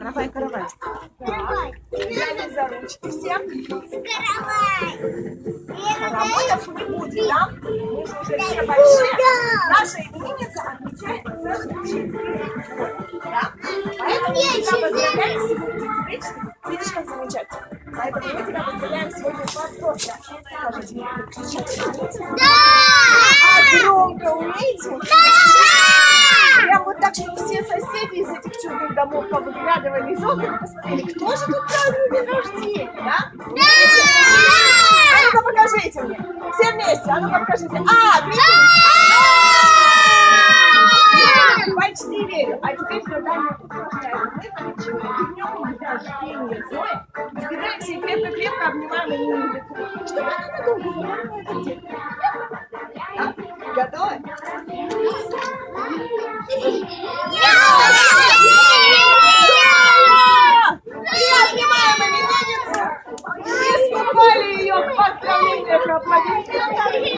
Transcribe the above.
Каравай, каравай. Так. Взяли за ручки все. Каравай. Каравайов не будет, да? Мы же уже все большие. Наша именинница отмечает целых 4 года. Да? Поэтому мы тебя поздравляем сегодня. Видишь, как замечательно? Поэтому мы тебя поздравляем сегодня с восторгом. Скажите мне, как кричать? Да! А громко умеете? Да! Прям вот так, чтобы все соседи из этих чудных домов повыглядывали из окон и посмотрели, кто же тут празднует день рождения, да? Умеете? А ну-ка покажите мне. Все вместе, а ну-ка покажите. Почти верю. А теперь задание усложняет. Мы кричим днем рождения Зои. Собираемся и крепко-крепко обнимаем именинницу, чтобы она надолго запомнила этот день. Да? Готовы? И обнимаем именинницу. И скупали ее в поздравлениях и аплодисментах.